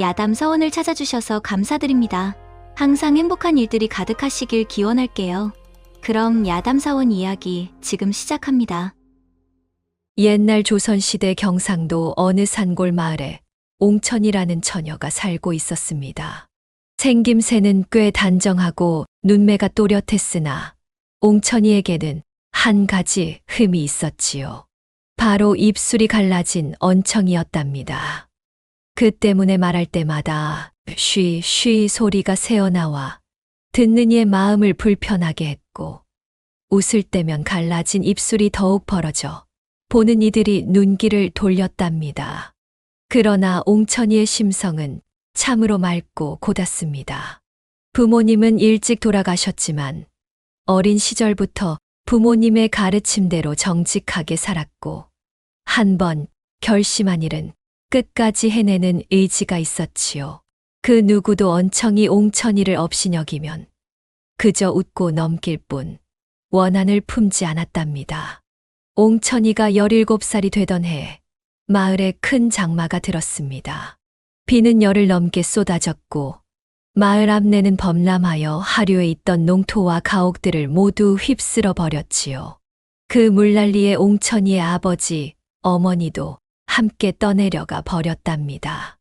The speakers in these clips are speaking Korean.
야담 서원을 찾아주셔서 감사드립니다. 항상 행복한 일들이 가득하시길 기원할게요. 그럼 야담 사원 이야기 지금 시작합니다. 옛날 조선시대 경상도 어느 산골 마을에 옹천이라는 처녀가 살고 있었습니다. 생김새는 꽤 단정하고 눈매가 또렷했으나 옹천이에게는 한 가지 흠이 있었지요. 바로 입술이 갈라진 언청이었답니다. 그 때문에 말할 때마다 쉬 소리가 새어나와 듣는 이의 마음을 불편하게 했고, 웃을 때면 갈라진 입술이 더욱 벌어져 보는 이들이 눈길을 돌렸답니다. 그러나 옹천이의 심성은 참으로 맑고 고닫습니다. 부모님은 일찍 돌아가셨지만 어린 시절부터 부모님의 가르침대로 정직하게 살았고, 한 번 결심한 일은 끝까지 해내는 의지가 있었지요. 그 누구도 언청이 옹천이를 업신여기면 그저 웃고 넘길 뿐 원한을 품지 않았답니다. 옹천이가 17살이 되던 해 마을에 큰 장마가 들었습니다. 비는 열을 넘게 쏟아졌고 마을 앞내는 범람하여 하류에 있던 농토와 가옥들을 모두 휩쓸어 버렸지요. 그 물난리에 옹천이의 아버지, 어머니도 함께 떠내려가 버렸답니다.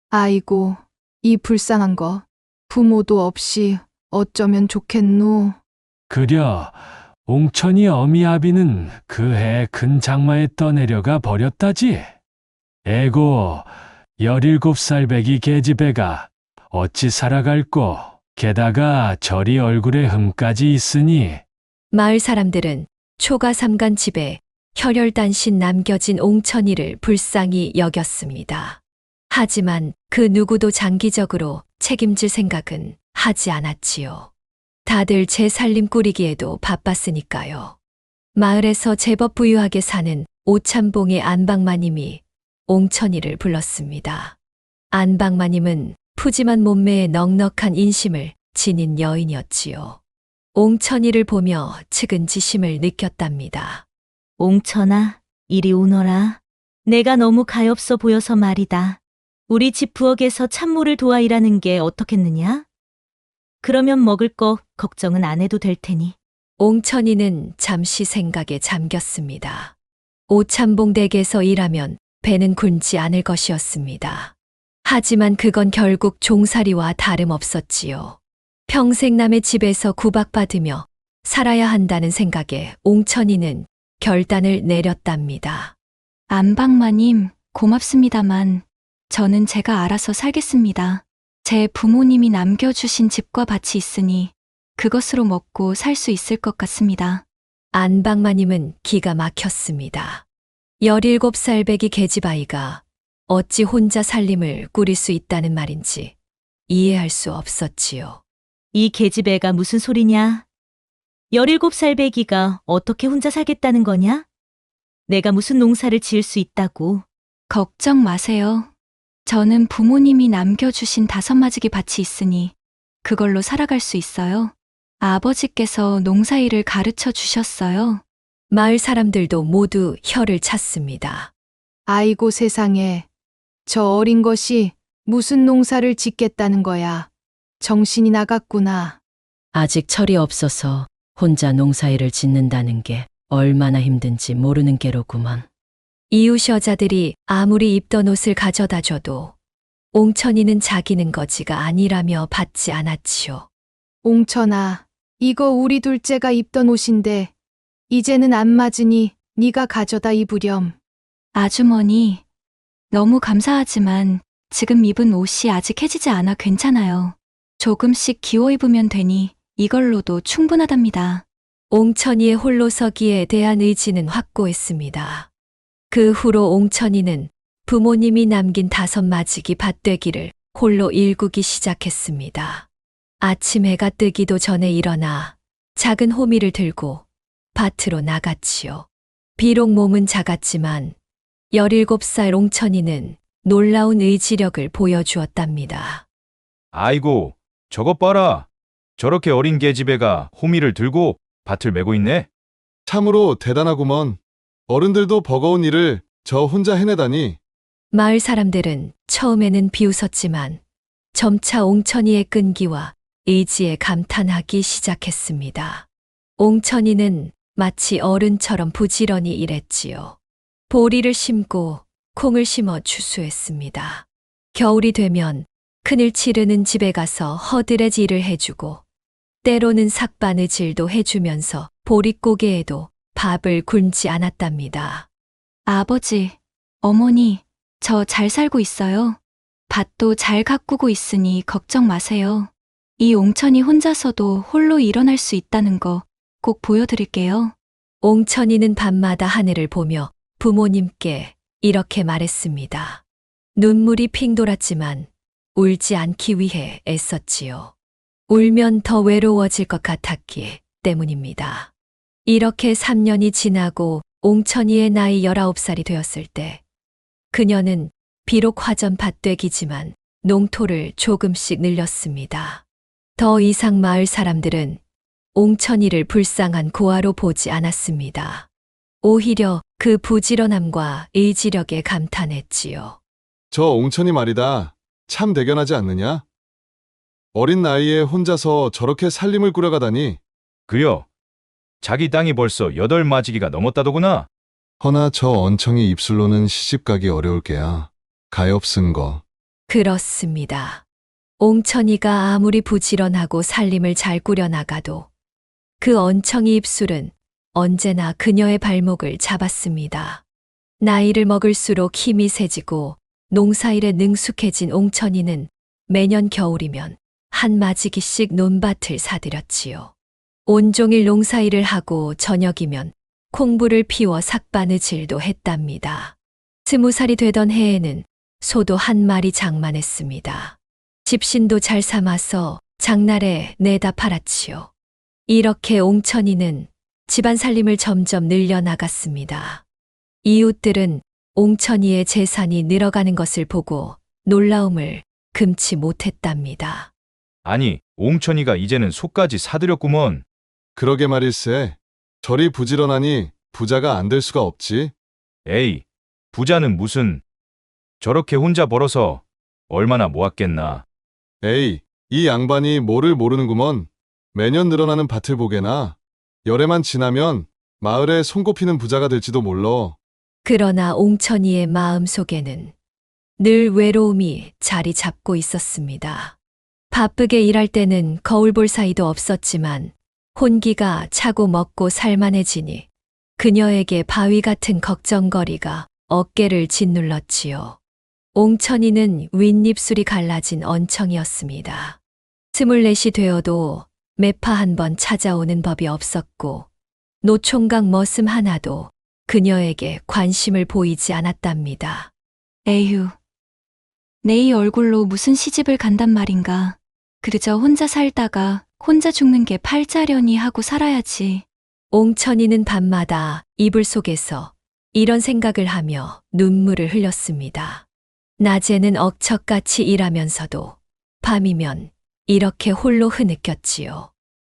아이고, 이 불쌍한 거. 부모도 없이 어쩌면 좋겠노. 그려 옹천이 어미아비는 그 해 큰 장마에 떠내려가 버렸다지. 에고 17살 배기 계집애가 어찌 살아갈꼬. 게다가 저리 얼굴에 흠까지 있으니. 마을 사람들은 초가삼간 집에 혈혈단신 남겨진 옹천이를 불쌍히 여겼습니다. 하지만 그 누구도 장기적으로 책임질 생각은 하지 않았지요. 다들 제 살림 꾸리기에도 바빴으니까요. 마을에서 제법 부유하게 사는 오참봉의 안방마님이 옹천이를 불렀습니다. 안방마님은 푸짐한 몸매에 넉넉한 인심을 지닌 여인이었지요. 옹천이를 보며 측은지심을 느꼈답니다. 옹천아, 이리 오너라. 내가 너무 가엾어 보여서 말이다. 우리 집 부엌에서 찬물을 도와 일하는 게 어떻겠느냐? 그러면 먹을 거 걱정은 안 해도 될 테니. 옹천이는 잠시 생각에 잠겼습니다. 오참봉 댁에서 일하면 배는 굶지 않을 것이었습니다. 하지만 그건 결국 종살이와 다름없었지요. 평생 남의 집에서 구박받으며 살아야 한다는 생각에 옹천이는 결단을 내렸답니다. 안방마님, 고맙습니다만 저는 제가 알아서 살겠습니다. 제 부모님이 남겨주신 집과 밭이 있으니 그것으로 먹고 살 수 있을 것 같습니다. 안방마님은 기가 막혔습니다. 17살 배기 계집아이가 어찌 혼자 살림을 꾸릴 수 있다는 말인지 이해할 수 없었지요. 이 계집애가 무슨 소리냐? 17살 배기가 어떻게 혼자 살겠다는 거냐? 내가 무슨 농사를 지을 수 있다고. 걱정 마세요. 저는 부모님이 남겨주신 5마지기 밭이 있으니 그걸로 살아갈 수 있어요. 아버지께서 농사일을 가르쳐 주셨어요. 마을 사람들도 모두 혀를 찼습니다. 아이고 세상에. 저 어린 것이 무슨 농사를 짓겠다는 거야. 정신이 나갔구나. 아직 철이 없어서 혼자 농사일을 짓는다는 게 얼마나 힘든지 모르는 게로구먼. 이웃 여자들이 아무리 입던 옷을 가져다 줘도 옹천이는 자기는 거지가 아니라며 받지 않았지요. 옹천아, 이거 우리 둘째가 입던 옷인데 이제는 안 맞으니 네가 가져다 입으렴. 아주머니, 너무 감사하지만 지금 입은 옷이 아직 해지지 않아 괜찮아요. 조금씩 기워 입으면 되니 이걸로도 충분하답니다. 옹천이의 홀로서기에 대한 의지는 확고했습니다. 그 후로 옹천이는 부모님이 남긴 5마지기 밭되기를 홀로 일구기 시작했습니다. 아침 해가 뜨기도 전에 일어나 작은 호미를 들고 밭으로 나갔지요. 비록 몸은 작았지만 17살 옹천이는 놀라운 의지력을 보여주었답니다. 아이고, 저것 봐라. 저렇게 어린 계집애가 호미를 들고 밭을 메고 있네. 참으로 대단하구먼. 어른들도 버거운 일을 저 혼자 해내다니. 마을 사람들은 처음에는 비웃었지만 점차 옹천이의 끈기와 의지에 감탄하기 시작했습니다. 옹천이는 마치 어른처럼 부지런히 일했지요. 보리를 심고 콩을 심어 추수했습니다. 겨울이 되면 그늘 치르는 집에 가서 허들의 일을 해주고 때로는 삭바느질도 해주면서 보릿고개에도 밥을 굶지 않았답니다. 아버지, 어머니, 저 잘 살고 있어요. 밭도 잘 가꾸고 있으니 걱정 마세요. 이 옹천이 혼자서도 홀로 일어날 수 있다는 거 꼭 보여드릴게요. 옹천이는 밤마다 하늘을 보며 부모님께 이렇게 말했습니다. 눈물이 핑 돌았지만 울지 않기 위해 애썼지요. 울면 더 외로워질 것 같았기 때문입니다. 이렇게 3년이 지나고 옹천이의 나이 19살이 되었을 때 그녀는 비록 화전 밭되기지만 농토를 조금씩 늘렸습니다. 더 이상 마을 사람들은 옹천이를 불쌍한 고아로 보지 않았습니다. 오히려 그 부지런함과 의지력에 감탄했지요. 저 옹천이 말이다. 참 대견하지 않느냐? 어린 나이에 혼자서 저렇게 살림을 꾸려가다니. 그려. 자기 땅이 벌써 8마지기가 넘었다더구나. 허나 저 언청이 입술로는 시집가기 어려울 게야. 가엾은 거. 그렇습니다. 옹천이가 아무리 부지런하고 살림을 잘 꾸려나가도 그 언청이 입술은 언제나 그녀의 발목을 잡았습니다. 나이를 먹을수록 힘이 세지고 농사일에 능숙해진 옹천이는 매년 겨울이면 한 마지기씩 논밭을 사들였지요. 온종일 농사일을 하고 저녁이면 콩불을 피워 삭바느질도 했답니다. 20살이 되던 해에는 소도 한 마리 장만했습니다. 집신도 잘 삼아서 장날에 내다 팔았지요. 이렇게 옹천이는 집안 살림을 점점 늘려나갔습니다. 이웃들은 옹천이의 재산이 늘어가는 것을 보고 놀라움을 금치 못했답니다. 아니, 옹천이가 이제는 소까지 사들였구먼. 그러게 말일세. 저리 부지런하니 부자가 안 될 수가 없지. 에이, 부자는 무슨. 저렇게 혼자 벌어서 얼마나 모았겠나. 에이, 이 양반이 뭐를 모르는구먼. 매년 늘어나는 밭을 보게나. 열애만 지나면 마을에 손꼽히는 부자가 될지도 몰라. 그러나 옹천이의 마음 속에는 늘 외로움이 자리 잡고 있었습니다. 바쁘게 일할 때는 거울 볼 사이도 없었지만 혼기가 차고 먹고 살만해지니 그녀에게 바위 같은 걱정거리가 어깨를 짓눌렀지요. 옹천이는 윗입술이 갈라진 언청이었습니다. 24이 되어도 매파 한 번 찾아오는 법이 없었고 노총각 머슴 하나도 그녀에게 관심을 보이지 않았답니다. 에휴, 내 이 얼굴로 무슨 시집을 간단 말인가. 그저 혼자 살다가 혼자 죽는 게 팔자려니 하고 살아야지. 옹천이는 밤마다 이불 속에서 이런 생각을 하며 눈물을 흘렸습니다. 낮에는 억척같이 일하면서도 밤이면 이렇게 홀로 흐느꼈지요.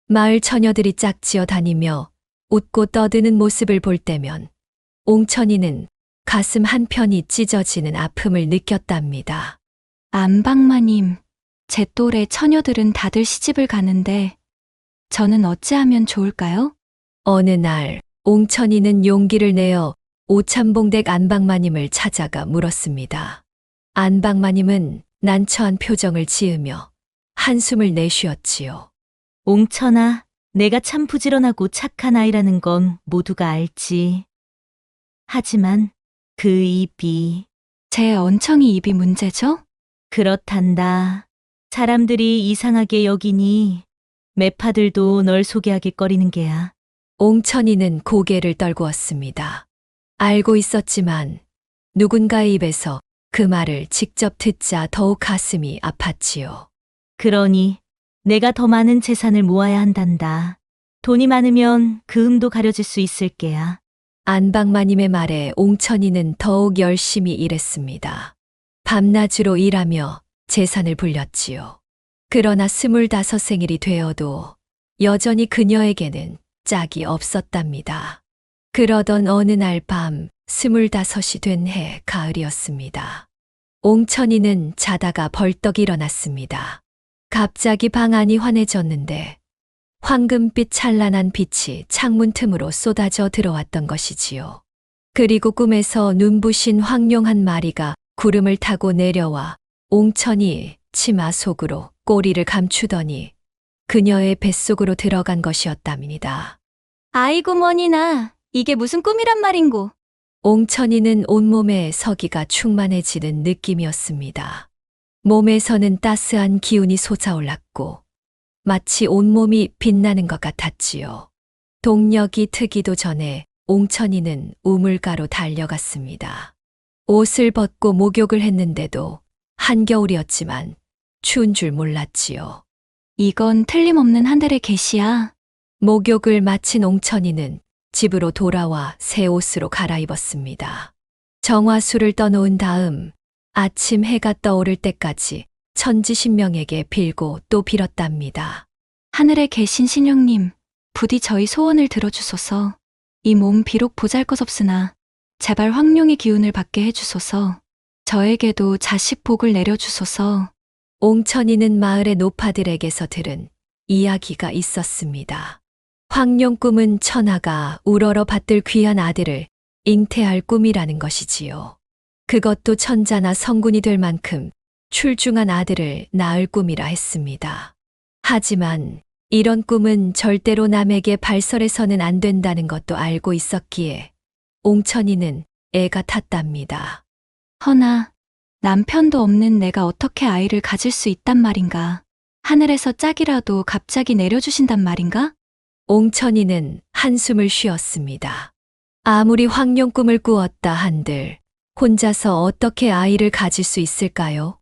마을 처녀들이 짝지어 다니며 웃고 떠드는 모습을 볼 때면 옹천이는 가슴 한편이 찢어지는 아픔을 느꼈답니다. 안방마님, 제 또래 처녀들은 다들 시집을 가는데 저는 어찌하면 좋을까요? 어느 날 옹천이는 용기를 내어 오참봉댁 안방마님을 찾아가 물었습니다. 안방마님은 난처한 표정을 지으며 한숨을 내쉬었지요. 옹천아, 내가 참 부지런하고 착한 아이라는 건 모두가 알지. 하지만 그 입이 제 언청이 입이 문제죠? 그렇단다. 사람들이 이상하게 여기니 매파들도 널 소개하길거리는 게야. 옹천이는 고개를 떨구었습니다. 알고 있었지만 누군가의 입에서 그 말을 직접 듣자 더욱 가슴이 아팠지요. 그러니 내가 더 많은 재산을 모아야 한단다. 돈이 많으면 그 흠도 가려질 수 있을 게야. 안방마님의 말에 옹천이는 더욱 열심히 일했습니다. 밤낮으로 일하며 재산을 불렸지요. 그러나 25생일이 되어도 여전히 그녀에게는 짝이 없었답니다. 그러던 어느 날 밤 25이 된 해 가을이었습니다. 옹천이는 자다가 벌떡 일어났습니다. 갑자기 방 안이 환해졌는데 황금빛 찬란한 빛이 창문 틈으로 쏟아져 들어왔던 것이지요. 그리고 꿈에서 눈부신 황룡 한 마리가 구름을 타고 내려와 옹천이 치마 속으로 꼬리를 감추더니 그녀의 뱃속으로 들어간 것이었답니다. 아이고 머니나, 이게 무슨 꿈이란 말인고. 옹천이는 온몸에 서기가 충만해지는 느낌이었습니다. 몸에서는 따스한 기운이 솟아올랐고 마치 온몸이 빛나는 것 같았지요. 동력이 트기도 전에 옹천이는 우물가로 달려갔습니다. 옷을 벗고 목욕을 했는데도 한겨울이었지만 추운 줄 몰랐지요. 이건 틀림없는 하늘의 계시야. 목욕을 마친 옹천이는 집으로 돌아와 새 옷으로 갈아입었습니다. 정화수를 떠놓은 다음 아침 해가 떠오를 때까지 천지신명에게 빌고 또 빌었답니다. 하늘에 계신 신령님, 부디 저희 소원을 들어주소서. 이 몸 비록 보잘것없으나 제발 황룡의 기운을 받게 해주소서. 저에게도 자식 복을 내려주소서. 옹천이는 마을의 노파들에게서 들은 이야기가 있었습니다. 황룡 꿈은 천하가 우러러 받들 귀한 아들을 잉태할 꿈이라는 것이지요. 그것도 천자나 성군이 될 만큼 출중한 아들을 낳을 꿈이라 했습니다. 하지만 이런 꿈은 절대로 남에게 발설해서는 안 된다는 것도 알고 있었기에 옹천이는 애가 탔답니다. 허나 남편도 없는 내가 어떻게 아이를 가질 수 있단 말인가? 하늘에서 짝이라도 갑자기 내려주신단 말인가? 옹천이는 한숨을 쉬었습니다. 아무리 황룡 꿈을 꾸었다 한들 혼자서 어떻게 아이를 가질 수 있을까요?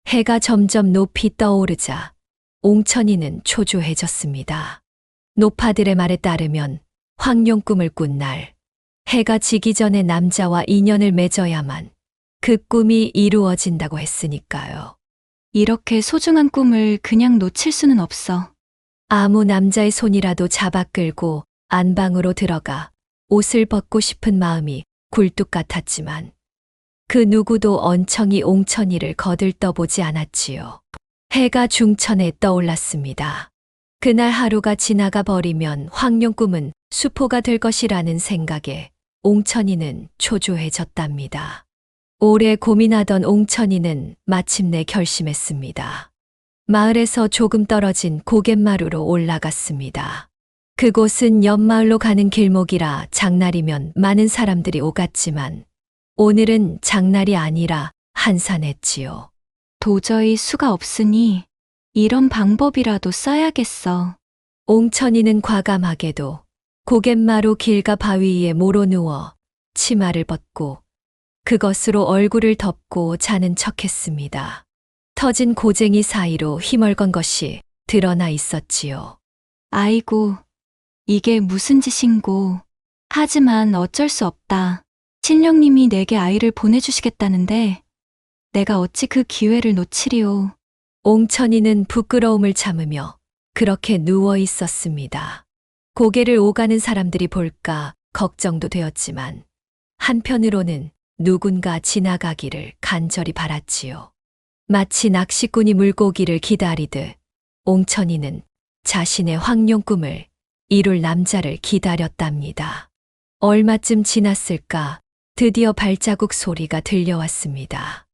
해가 점점 높이 떠오르자 옹천이는 초조해졌습니다. 노파들의 말에 따르면 황룡 꿈을 꾼 날 해가 지기 전에 남자와 인연을 맺어야만 그 꿈이 이루어진다고 했으니까요. 이렇게 소중한 꿈을 그냥 놓칠 수는 없어. 아무 남자의 손이라도 잡아 끌고 안방으로 들어가 옷을 벗고 싶은 마음이 굴뚝 같았지만 그 누구도 언청이 옹천이를 거들떠보지 않았지요. 해가 중천에 떠올랐습니다. 그날 하루가 지나가 버리면 황룡 꿈은 수포가 될 것이라는 생각에 옹천이는 초조해졌답니다. 오래 고민하던 옹천이는 마침내 결심했습니다. 마을에서 조금 떨어진 고갯마루로 올라갔습니다. 그곳은 옆마을로 가는 길목이라 장날이면 많은 사람들이 오갔지만 오늘은 장날이 아니라 한산했지요. 도저히 수가 없으니 이런 방법이라도 써야겠어. 옹천이는 과감하게도 고갯마루 길가 바위 위에 모로 누워 치마를 벗고 그것으로 얼굴을 덮고 자는 척했습니다. 터진 고쟁이 사이로 희멀건 것이 드러나 있었지요. 아이고, 이게 무슨 짓인고. 하지만 어쩔 수 없다. 신령님이 내게 아이를 보내주시겠다는데 내가 어찌 그 기회를 놓치리오. 옹천이는 부끄러움을 참으며 그렇게 누워 있었습니다. 고개를 오가는 사람들이 볼까 걱정도 되었지만 한편으로는 누군가 지나가기를 간절히 바랐지요. 마치 낚시꾼이 물고기를 기다리듯 옹천이는 자신의 황룡 꿈을 이룰 남자를 기다렸답니다. 얼마쯤 지났을까 드디어 발자국 소리가 들려왔습니다.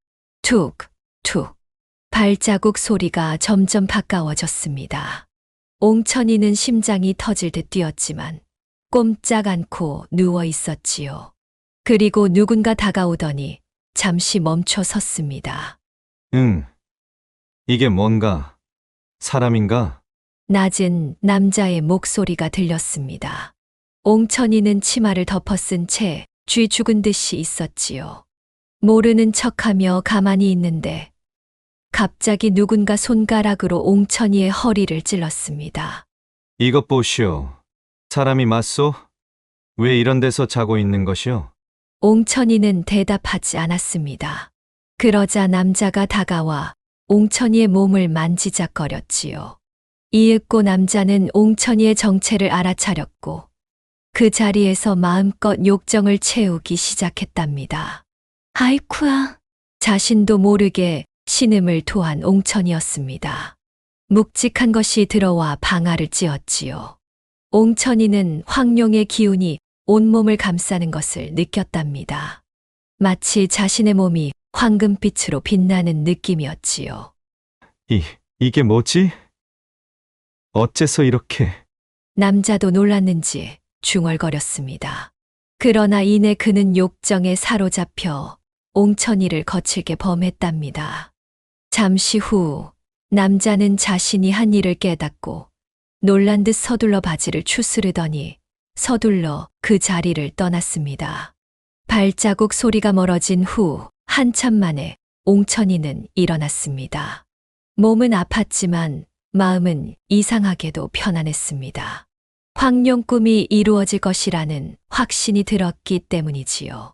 툭, 툭. 발자국 소리가 점점 가까워졌습니다. 옹천이는 심장이 터질 듯 뛰었지만 꼼짝 않고 누워 있었지요. 그리고 누군가 다가오더니 잠시 멈춰 섰습니다. 응. 이게 뭔가? 사람인가? 낮은 남자의 목소리가 들렸습니다. 옹천이는 치마를 덮어쓴 채 쥐 죽은 듯이 있었지요. 모르는 척하며 가만히 있는데 갑자기 누군가 손가락으로 옹천이의 허리를 찔렀습니다. 이것 보시오. 사람이 맞소? 왜 이런 데서 자고 있는 것이오? 옹천이는 대답하지 않았습니다. 그러자 남자가 다가와 옹천이의 몸을 만지작거렸지요. 이윽고 남자는 옹천이의 정체를 알아차렸고 그 자리에서 마음껏 욕정을 채우기 시작했답니다. 아이쿠야, 자신도 모르게 신음을 토한 옹천이었습니다. 묵직한 것이 들어와 방아를 찧었지요. 옹천이는 황룡의 기운이 온몸을 감싸는 것을 느꼈답니다. 마치 자신의 몸이 황금빛으로 빛나는 느낌이었지요. 이게 뭐지? 어째서 이렇게... 남자도 놀랐는지 중얼거렸습니다. 그러나 이내 그는 욕정에 사로잡혀 옹천이를 거칠게 범했답니다. 잠시 후 남자는 자신이 한 일을 깨닫고 놀란 듯 서둘러 바지를 추스르더니 서둘러 그 자리를 떠났습니다. 발자국 소리가 멀어진 후 한참 만에 옹천이는 일어났습니다. 몸은 아팠지만 마음은 이상하게도 편안했습니다. 황룡 꿈이 이루어질 것이라는 확신이 들었기 때문이지요.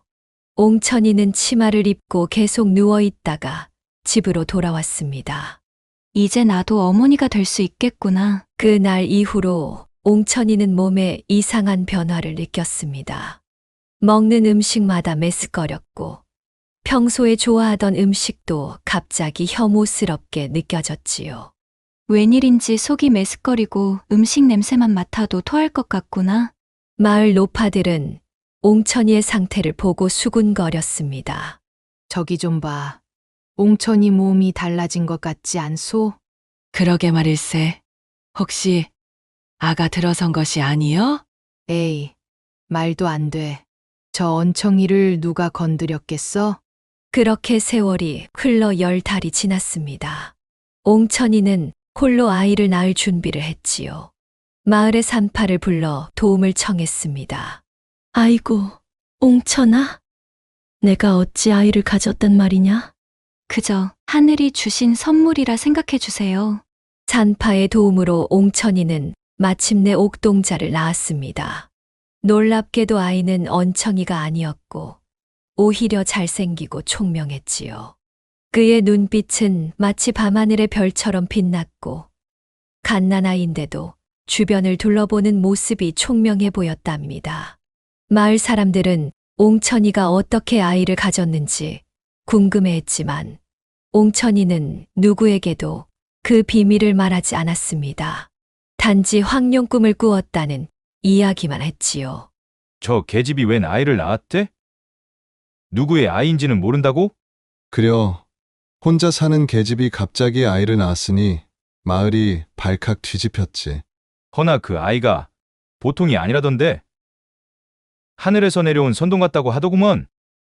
옹천이는 치마를 입고 계속 누워 있다가 집으로 돌아왔습니다. 이제 나도 어머니가 될 수 있겠구나. 그날 이후로 옹천이는 몸에 이상한 변화를 느꼈습니다. 먹는 음식마다 메스꺼렸고 평소에 좋아하던 음식도 갑자기 혐오스럽게 느껴졌지요. 웬일인지 속이 메스꺼리고 음식 냄새만 맡아도 토할 것 같구나. 마을 노파들은 옹천이의 상태를 보고 수군거렸습니다. 저기 좀 봐. 옹천이 몸이 달라진 것 같지 않소? 그러게 말일세. 혹시 아가 들어선 것이 아니여? 에이, 말도 안 돼. 저 언청이를 누가 건드렸겠어? 그렇게 세월이 흘러 10달이 지났습니다. 옹천이는 홀로 아이를 낳을 준비를 했지요. 마을의 산파를 불러 도움을 청했습니다. 아이고, 옹천아. 내가 어찌 아이를 가졌단 말이냐? 그저 하늘이 주신 선물이라 생각해 주세요. 산파의 도움으로 옹천이는 마침내 옥동자를 낳았습니다. 놀랍게도 아이는 언청이가 아니었고 오히려 잘생기고 총명했지요. 그의 눈빛은 마치 밤하늘의 별처럼 빛났고 갓난아이인데도 주변을 둘러보는 모습이 총명해 보였답니다. 마을 사람들은 옹천이가 어떻게 아이를 가졌는지 궁금해했지만 옹천이는 누구에게도 그 비밀을 말하지 않았습니다. 단지 황룡 꿈을 꾸었다는 이야기만 했지요. 저 계집이 웬 아이를 낳았대? 누구의 아이인지는 모른다고? 그려 혼자 사는 계집이 갑자기 아이를 낳았으니 마을이 발칵 뒤집혔지. 허나 그 아이가 보통이 아니라던데. 하늘에서 내려온 선동 같다고 하더구먼.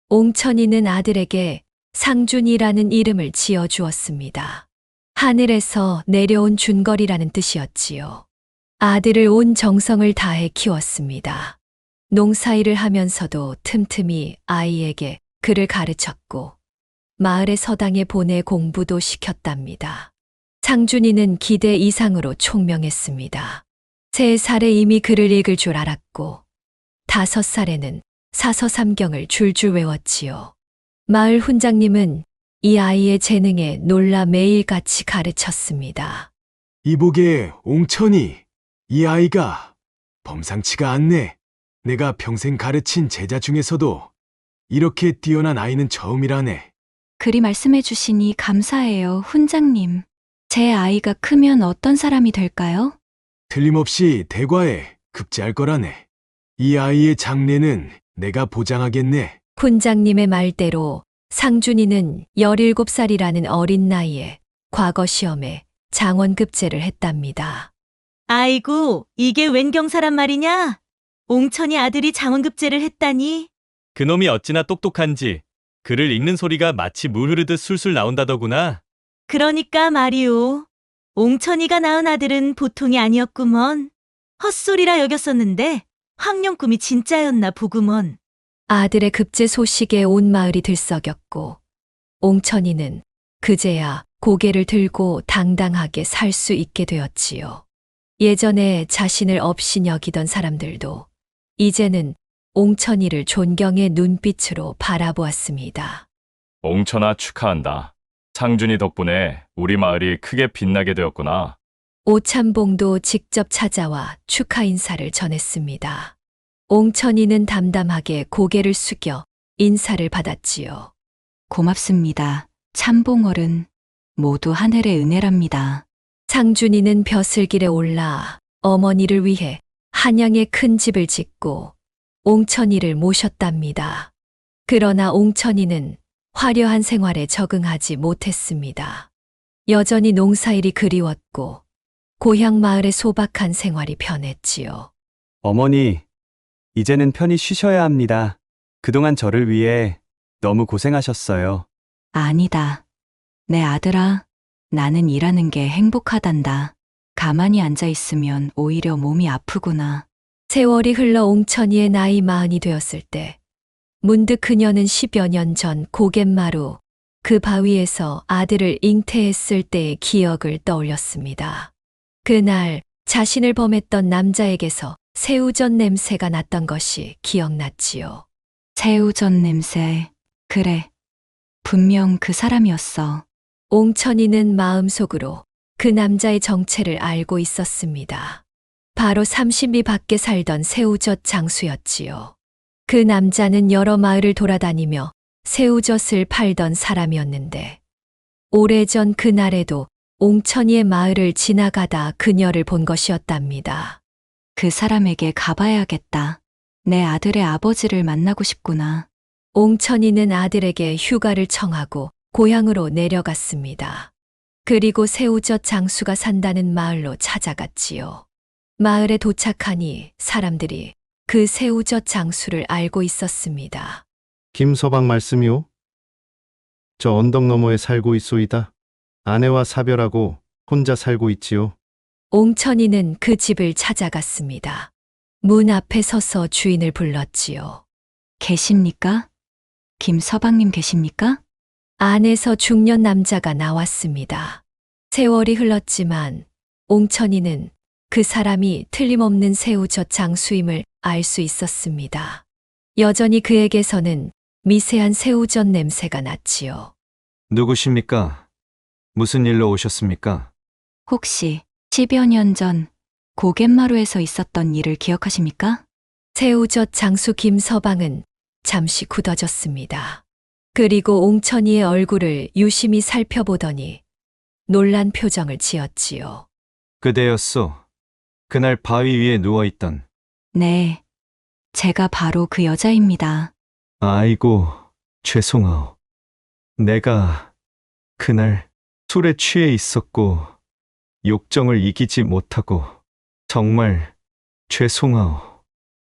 옹천이는 아들에게 상준이라는 이름을 지어 주었습니다. 하늘에서 내려온 준거리라는 뜻이었지요. 아들을 온 정성을 다해 키웠습니다. 농사일을 하면서도 틈틈이 아이에게 글을 가르쳤고 마을의 서당에 보내 공부도 시켰답니다. 상준이는 기대 이상으로 총명했습니다. 3살에 이미 글을 읽을 줄 알았고 5살에는 사서삼경을 줄줄 외웠지요. 마을 훈장님은 이 아이의 재능에 놀라 매일같이 가르쳤습니다. 이보게 옹천이, 이 아이가 범상치가 않네. 내가 평생 가르친 제자 중에서도 이렇게 뛰어난 아이는 처음이라네. 그리 말씀해 주시니 감사해요, 훈장님. 제 아이가 크면 어떤 사람이 될까요? 틀림없이 대과에 급제할 거라네. 이 아이의 장래는 내가 보장하겠네. 훈장님의 말대로 상준이는 17살이라는 어린 나이에 과거 시험에 장원급제를 했답니다. 아이고, 이게 웬 경사란 말이냐? 옹천이 아들이 장원급제를 했다니? 그놈이 어찌나 똑똑한지 글을 읽는 소리가 마치 물 흐르듯 술술 나온다더구나. 그러니까 말이오. 옹천이가 낳은 아들은 보통이 아니었구먼. 헛소리라 여겼었는데 황룡 꿈이 진짜였나 보구먼. 아들의 급제 소식에 온 마을이 들썩였고 옹천이는 그제야 고개를 들고 당당하게 살 수 있게 되었지요. 예전에 자신을 업신 여기던 사람들도 이제는 옹천이를 존경의 눈빛으로 바라보았습니다. 옹천아 축하한다. 상준이 덕분에 우리 마을이 크게 빛나게 되었구나. 오참봉도 직접 찾아와 축하 인사를 전했습니다. 옹천이는 담담하게 고개를 숙여 인사를 받았지요. 고맙습니다. 참봉어른. 모두 하늘의 은혜랍니다. 상준이는 벼슬길에 올라 어머니를 위해 한양에 큰 집을 짓고 옹천이를 모셨답니다. 그러나 옹천이는 화려한 생활에 적응하지 못했습니다. 여전히 농사일이 그리웠고 고향 마을의 소박한 생활이 편했지요. 어머니, 이제는 편히 쉬셔야 합니다. 그동안 저를 위해 너무 고생하셨어요. 아니다. 내 아들아, 나는 일하는 게 행복하단다. 가만히 앉아 있으면 오히려 몸이 아프구나. 세월이 흘러 옹천이의 나이 40이 되었을 때 문득 그녀는 10여 년 전 고갯마루 그 바위에서 아들을 잉태했을 때의 기억을 떠올렸습니다. 그날 자신을 범했던 남자에게서 새우젓 냄새가 났던 것이 기억났지요. 새우젓 냄새. 그래. 분명 그 사람이었어. 옹천이는 마음속으로 그 남자의 정체를 알고 있었습니다. 바로 30리 밖에 살던 새우젓 장수였지요. 그 남자는 여러 마을을 돌아다니며 새우젓을 팔던 사람이었는데 오래전 그날에도 옹천이의 마을을 지나가다 그녀를 본 것이었답니다. 그 사람에게 가봐야겠다. 내 아들의 아버지를 만나고 싶구나. 옹천이는 아들에게 휴가를 청하고 고향으로 내려갔습니다. 그리고 새우젓 장수가 산다는 마을로 찾아갔지요. 마을에 도착하니 사람들이 그 새우젓 장수를 알고 있었습니다. 김서방 말씀이오? 저 언덕 너머에 살고 있소이다. 아내와 사별하고 혼자 살고 있지요. 옹천이는 그 집을 찾아갔습니다. 문 앞에 서서 주인을 불렀지요. 계십니까? 김서방님 계십니까? 안에서 중년 남자가 나왔습니다. 세월이 흘렀지만 옹천이는 그 사람이 틀림없는 새우젓 장수임을 알 수 있었습니다. 여전히 그에게서는 미세한 새우젓 냄새가 났지요. 누구십니까? 무슨 일로 오셨습니까? 혹시 10여 년 전 고갯마루에서 있었던 일을 기억하십니까? 새우젓 장수 김서방은 잠시 굳어졌습니다. 그리고 옹천이의 얼굴을 유심히 살펴보더니 놀란 표정을 지었지요. 그대였소. 그날 바위 위에 누워있던. 네. 제가 바로 그 여자입니다. 아이고, 죄송하오. 내가 그날 술에 취해 있었고 욕정을 이기지 못하고 정말 죄송하오.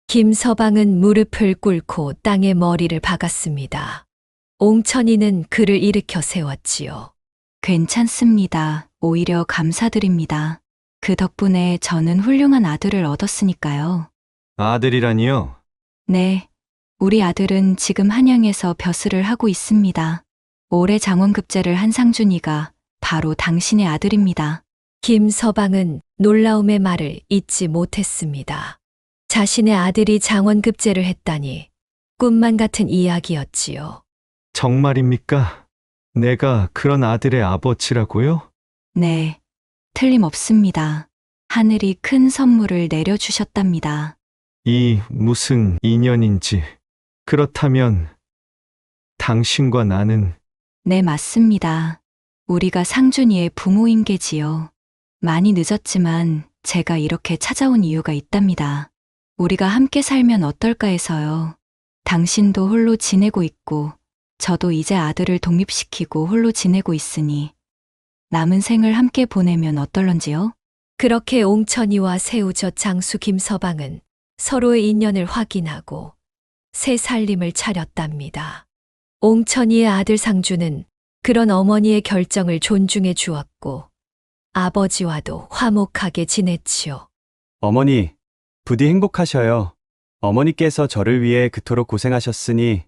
김서방은 무릎을 꿇고 땅에 머리를 박았습니다. 옹천이는 그를 일으켜 세웠지요. 괜찮습니다. 오히려 감사드립니다. 그 덕분에 저는 훌륭한 아들을 얻었으니까요. 아들이라니요? 네. 우리 아들은 지금 한양에서 벼슬을 하고 있습니다. 올해 장원급제를 한 상준이가 바로 당신의 아들입니다. 김서방은 놀라움의 말을 잊지 못했습니다. 자신의 아들이 장원급제를 했다니 꿈만 같은 이야기였지요. 정말입니까? 내가 그런 아들의 아버지라고요? 네. 틀림없습니다. 하늘이 큰 선물을 내려주셨답니다. 이 무슨 인연인지. 그렇다면 당신과 나는 네, 맞습니다. 우리가 상준이의 부모인 게지요. 많이 늦었지만 제가 이렇게 찾아온 이유가 있답니다. 우리가 함께 살면 어떨까 해서요. 당신도 홀로 지내고 있고 저도 이제 아들을 독립시키고 홀로 지내고 있으니 남은 생을 함께 보내면 어떨런지요? 그렇게 옹천이와 새우젓 장수 김서방은 서로의 인연을 확인하고 새 살림을 차렸답니다. 옹천이의 아들 상주는 그런 어머니의 결정을 존중해 주었고 아버지와도 화목하게 지냈지요. 어머니, 부디 행복하셔요. 어머니께서 저를 위해 그토록 고생하셨으니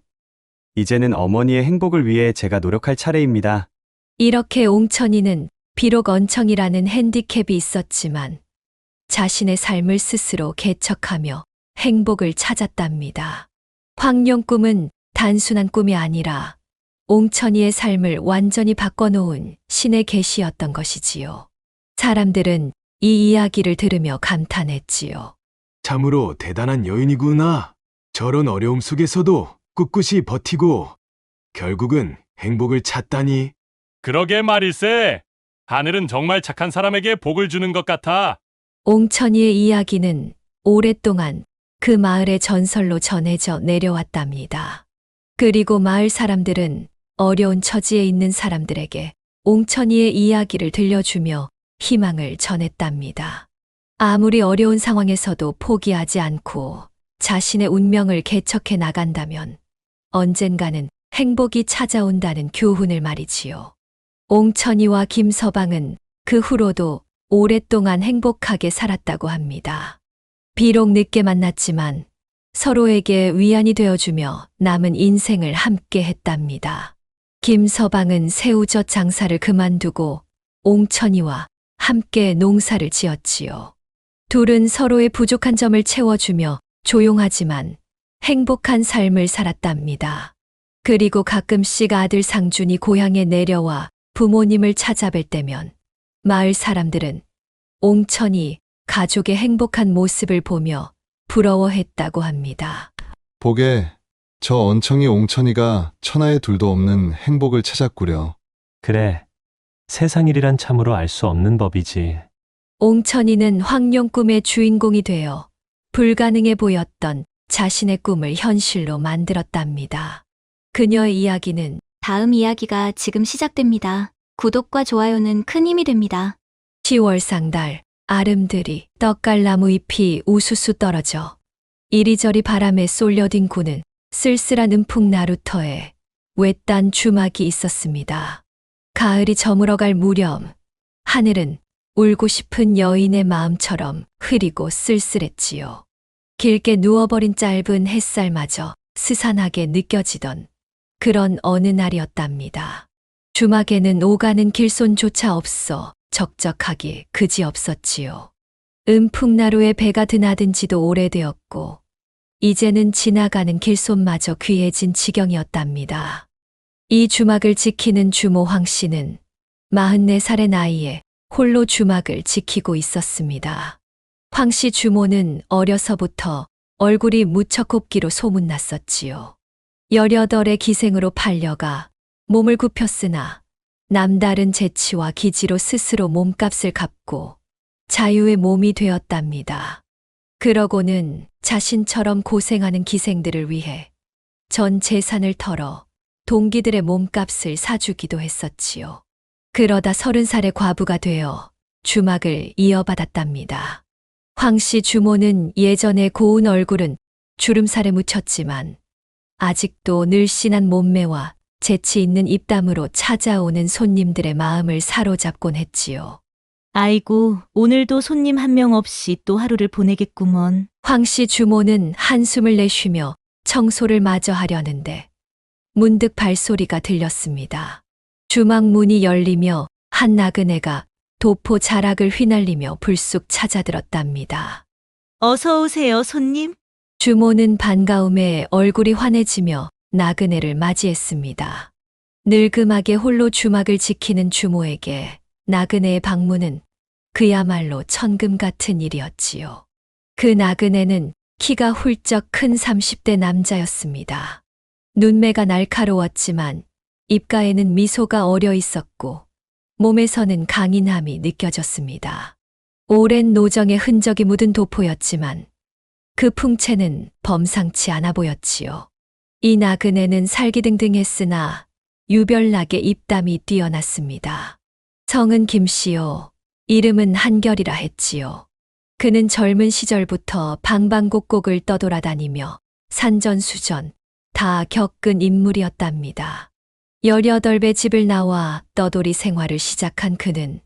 이제는 어머니의 행복을 위해 제가 노력할 차례입니다. 이렇게 옹천이는 비록 언청이라는 핸디캡이 있었지만 자신의 삶을 스스로 개척하며 행복을 찾았답니다. 황룡 꿈은 단순한 꿈이 아니라 옹천이의 삶을 완전히 바꿔놓은 신의 계시였던 것이지요. 사람들은 이 이야기를 들으며 감탄했지요. 참으로 대단한 여인이구나. 저런 어려움 속에서도 꿋꿋이 버티고 결국은 행복을 찾다니. 그러게 말일세. 하늘은 정말 착한 사람에게 복을 주는 것 같아. 옹천이의 이야기는 오랫동안 그 마을의 전설로 전해져 내려왔답니다. 그리고 마을 사람들은 어려운 처지에 있는 사람들에게 옹천이의 이야기를 들려주며 희망을 전했답니다. 아무리 어려운 상황에서도 포기하지 않고 자신의 운명을 개척해 나간다면 언젠가는 행복이 찾아온다는 교훈을 말이지요. 옹천이와 김서방은 그 후로도 오랫동안 행복하게 살았다고 합니다. 비록 늦게 만났지만 서로에게 위안이 되어주며 남은 인생을 함께 했답니다. 김서방은 새우젓 장사를 그만두고 옹천이와 함께 농사를 지었지요. 둘은 서로의 부족한 점을 채워주며 조용하지만 행복한 삶을 살았답니다. 그리고 가끔씩 아들 상준이 고향에 내려와 부모님을 찾아뵐 때면 마을 사람들은 옹천이 가족의 행복한 모습을 보며 부러워했다고 합니다. 보게, 저 언청이 옹천이가 천하의 둘도 없는 행복을 찾았구려. 그래. 세상 일이란 참으로 알 수 없는 법이지. 옹천이는 황룡 꿈의 주인공이 되어 불가능해 보였던 자신의 꿈을 현실로 만들었답니다. 그녀의 이야기는 다음 이야기가 지금 시작됩니다. 구독과 좋아요는 큰 힘이 됩니다. 10월 상달, 아름드리 떡갈나무 잎이 우수수 떨어져 이리저리 바람에 쏠려딘 구는 쓸쓸한 음풍나루터에 외딴 주막이 있었습니다. 가을이 저물어갈 무렵 하늘은 울고 싶은 여인의 마음처럼 흐리고 쓸쓸했지요. 길게 누워버린 짧은 햇살마저 스산하게 느껴지던 그런 어느 날이었답니다. 주막에는 오가는 길손조차 없어 적적하기 그지없었지요. 음풍나루에 배가 드나든 지도 오래되었고 이제는 지나가는 길손마저 귀해진 지경이었답니다. 이 주막을 지키는 주모 황 씨는 44살의 나이에 홀로 주막을 지키고 있었습니다. 황 씨 주모는 어려서부터 얼굴이 무척 곱기로 소문났었지요. 18의 기생으로 팔려가 몸을 굽혔으나 남다른 재치와 기지로 스스로 몸값을 갚고 자유의 몸이 되었답니다. 그러고는 자신처럼 고생하는 기생들을 위해 전 재산을 털어 동기들의 몸값을 사주기도 했었지요. 그러다 30살의 과부가 되어 주막을 이어받았답니다. 황 씨 주모는 예전의 고운 얼굴은 주름살에 묻혔지만 아직도 늘씬한 몸매와 재치 있는 입담으로 찾아오는 손님들의 마음을 사로잡곤 했지요. 아이고, 오늘도 손님 한 명 없이 또 하루를 보내겠구먼. 황 씨 주모는 한숨을 내쉬며 청소를 마저 하려는데 문득 발소리가 들렸습니다. 주막 문이 열리며 한 나그네가 도포 자락을 휘날리며 불쑥 찾아들었답니다. 어서 오세요, 손님. 주모는 반가움에 얼굴이 환해지며 나그네를 맞이했습니다. 늙음하게 홀로 주막을 지키는 주모에게 나그네의 방문은 그야말로 천금 같은 일이었지요. 그 나그네는 키가 훌쩍 큰 30대 남자였습니다. 눈매가 날카로웠지만 입가에는 미소가 어려 있었고 몸에서는 강인함이 느껴졌습니다. 오랜 노정의 흔적이 묻은 도포였지만 그 풍채는 범상치 않아 보였지요. 이 나그네는 살기등등했으나 유별나게 입담이 뛰어났습니다. 성은 김씨요. 이름은 한결이라 했지요. 그는 젊은 시절부터 방방곡곡을 떠돌아다니며 산전수전 다 겪은 인물이었답니다. 18배 집을 나와 떠돌이 생활을 시작한 그는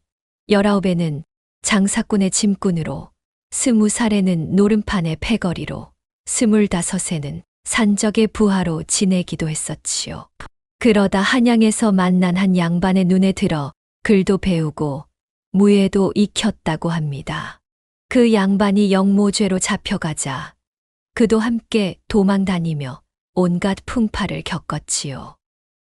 19에는 장사꾼의 짐꾼으로 20살에는 노름판의 패거리로 25에는 산적의 부하로 지내기도 했었지요. 그러다 한양에서 만난 한 양반의 눈에 들어 글도 배우고 무예도 익혔다고 합니다. 그 양반이 영모죄로 잡혀가자 그도 함께 도망다니며 온갖 풍파를 겪었지요.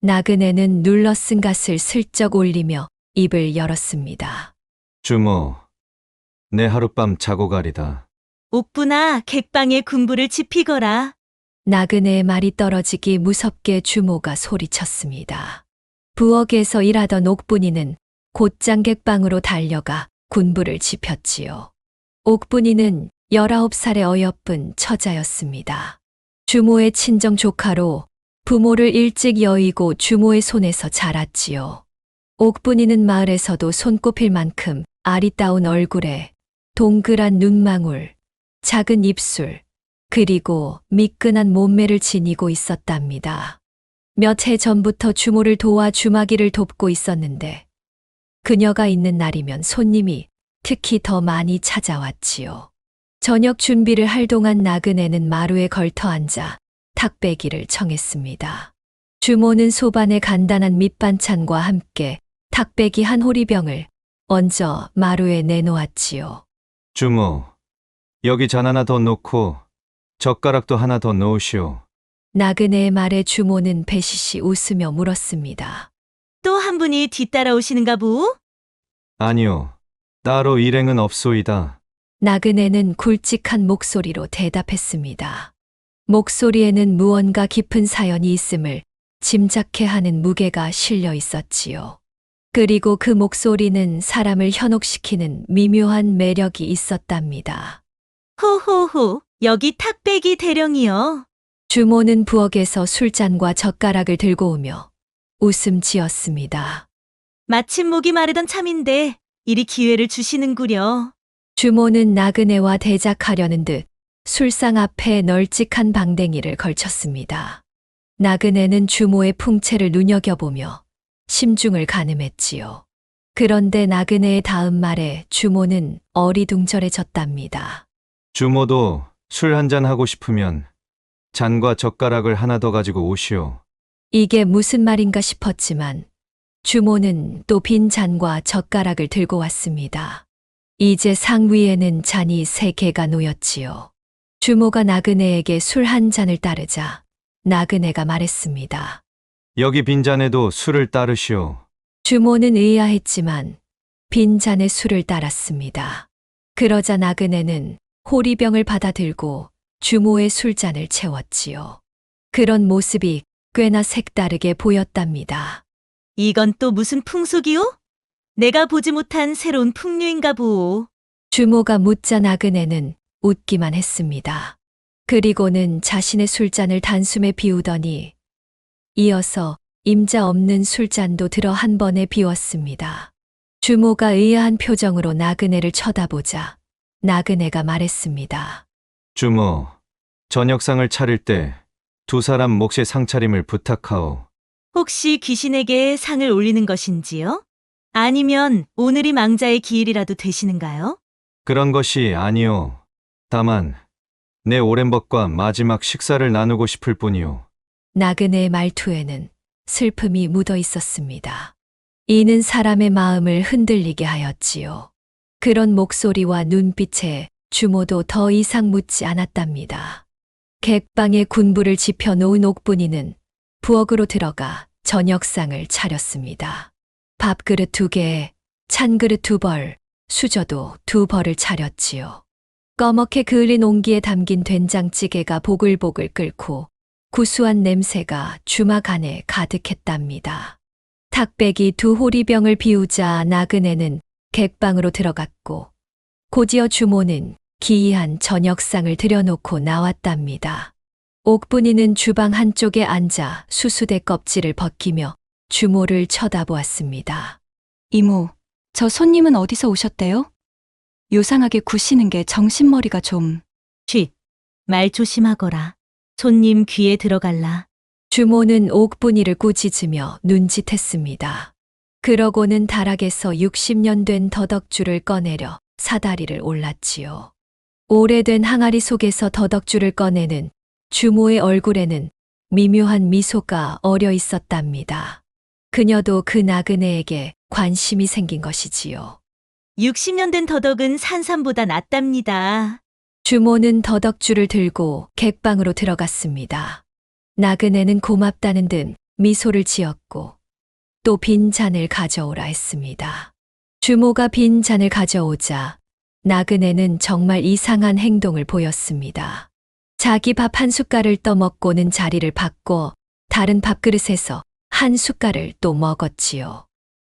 나그네는 눌러쓴 갓을 슬쩍 올리며 입을 열었습니다. 주모, 내 하룻밤 자고 가리다. 옥부나 객방에 군부를 지피거라. 나그네의 말이 떨어지기 무섭게 주모가 소리쳤습니다. 부엌에서 일하던 옥분이는 곧장 객방으로 달려가 군부를 지폈지요. 옥분이는 19살의 어여쁜 처자였습니다. 주모의 친정 조카로 부모를 일찍 여의고 주모의 손에서 자랐지요. 옥분이는 마을에서도 손꼽힐 만큼 아리따운 얼굴에 동그란 눈망울, 작은 입술, 그리고 미끈한 몸매를 지니고 있었답니다. 몇 해 전부터 주모를 도와 주마기를 돕고 있었는데 그녀가 있는 날이면 손님이 특히 더 많이 찾아왔지요. 저녁 준비를 할 동안 나그네는 마루에 걸터 앉아 탁배기를 청했습니다. 주모는 소반의 간단한 밑반찬과 함께 탁배기 한 호리병을 얹어 마루에 내놓았지요. 주모, 여기 잔 하나 더 놓고 젓가락도 하나 더 넣으시오. 나그네의 말에 주모는 배시시 웃으며 물었습니다. 또 한 분이 뒤따라오시는가 보? 아니요, 따로 일행은 없소이다. 나그네는 굵직한 목소리로 대답했습니다. 목소리에는 무언가 깊은 사연이 있음을 짐작케 하는 무게가 실려 있었지요. 그리고 그 목소리는 사람을 현혹시키는 미묘한 매력이 있었답니다. 호호호, 여기 탁배기 대령이요. 주모는 부엌에서 술잔과 젓가락을 들고 오며 웃음 지었습니다. 마침 목이 마르던 참인데 이리 기회를 주시는구려. 주모는 나그네와 대작하려는 듯 술상 앞에 널찍한 방댕이를 걸쳤습니다. 나그네는 주모의 풍채를 눈여겨보며 심중을 가늠했지요. 그런데 나그네의 다음 말에 주모는 어리둥절해졌답니다. 주모도 술 한잔 하고 싶으면 잔과 젓가락을 하나 더 가지고 오시오. 이게 무슨 말인가 싶었지만 주모는 또 빈 잔과 젓가락을 들고 왔습니다. 이제 상 위에는 잔이 3개가 놓였지요. 주모가 나그네에게 술 한 잔을 따르자 나그네가 말했습니다. 여기 빈잔에도 술을 따르시오. 주모는 의아했지만 빈 잔에 술을 따랐습니다. 그러자 나그네는 호리병을 받아 들고 주모의 술잔을 채웠지요. 그런 모습이 꽤나 색다르게 보였답니다. 이건 또 무슨 풍속이오? 내가 보지 못한 새로운 풍류인가 보오. 주모가 묻자 나그네는 웃기만 했습니다. 그리고는 자신의 술잔을 단숨에 비우더니 이어서 임자 없는 술잔도 들어 한 번에 비웠습니다. 주모가 의아한 표정으로 나그네를 쳐다보자 나그네가 말했습니다. 주모, 저녁상을 차릴 때 2사람 몫의 상차림을 부탁하오. 혹시 귀신에게 상을 올리는 것인지요? 아니면 오늘이 망자의 기일이라도 되시는가요? 그런 것이 아니오. 다만 내 오랜 법과 마지막 식사를 나누고 싶을 뿐이오. 나그네의 말투에는 슬픔이 묻어 있었습니다. 이는 사람의 마음을 흔들리게 하였지요. 그런 목소리와 눈빛에 주모도 더 이상 묻지 않았답니다. 객방에 군부를 지펴놓은 옥분이는 부엌으로 들어가 저녁상을 차렸습니다. 밥그릇 2개, 찬그릇 2벌, 수저도 2벌을 차렸지요. 꺼멓게 그을린 옹기에 담긴 된장찌개가 보글보글 끓고 구수한 냄새가 주막 안에 가득했답니다. 탁배기 2 호리병을 비우자 나그네는 객방으로 들어갔고 곧이어 주모는 기이한 저녁상을 들여놓고 나왔답니다. 옥분이는 주방 한쪽에 앉아 수수대 껍질을 벗기며 주모를 쳐다보았습니다. 이모, 저 손님은 어디서 오셨대요? 요상하게 구시는 게 정신머리가 좀... 쉿, 말 조심하거라. 손님 귀에 들어갈라. 주모는 옥분이를 꾸짖으며 눈짓했습니다. 그러고는 다락에서 60년 된 더덕줄을 꺼내려 사다리를 올랐지요. 오래된 항아리 속에서 더덕줄을 꺼내는 주모의 얼굴에는 미묘한 미소가 어려 있었답니다. 그녀도 그 나그네에게 관심이 생긴 것이지요. 60년 된 더덕은 산삼보다 낫답니다. 주모는 더덕줄을 들고 객방으로 들어갔습니다. 나그네는 고맙다는 듯 미소를 지었고 또 빈 잔을 가져오라 했습니다. 주모가 빈 잔을 가져오자 나그네는 정말 이상한 행동을 보였습니다. 자기 밥 한 숟갈을 떠먹고는 자리를 바꿔 다른 밥그릇에서 한 숟갈을 또 먹었지요.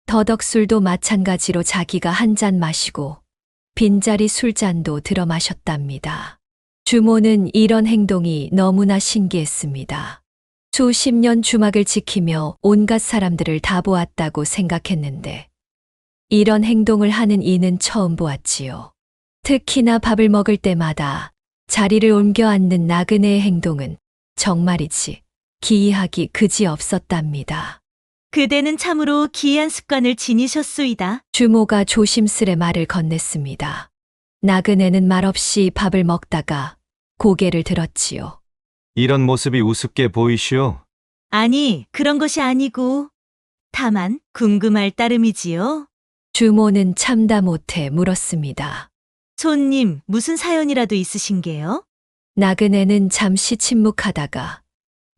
더덕술도 마찬가지로 자기가 한 잔 마시고 빈자리 술잔도 들어 마셨답니다. 주모는 이런 행동이 너무나 신기했습니다. 수십 년 주막을 지키며 온갖 사람들을 다 보았다고 생각했는데 이런 행동을 하는 이는 처음 보았지요. 특히나 밥을 먹을 때마다 자리를 옮겨 앉는 나그네의 행동은 정말이지 기이하기 그지없었답니다. 그대는 참으로 기이한 습관을 지니셨소이다. 주모가 조심스레 말을 건넸습니다. 나그네는 말없이 밥을 먹다가 고개를 들었지요. 이런 모습이 우습게 보이시오? 아니, 그런 것이 아니고 다만 궁금할 따름이지요. 주모는 참다 못해 물었습니다. 손님, 무슨 사연이라도 있으신게요? 나그네는 잠시 침묵하다가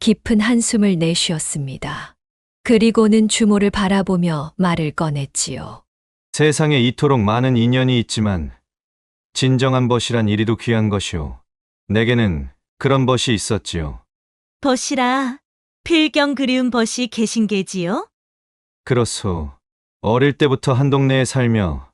깊은 한숨을 내쉬었습니다. 그리고는 주모를 바라보며 말을 꺼냈지요. 세상에 이토록 많은 인연이 있지만 진정한 벗이란 이리도 귀한 것이오. 내게는 그런 벗이 있었지요. 벗이라 필경 그리운 벗이 계신 게지요? 그렇소. 어릴 때부터 한 동네에 살며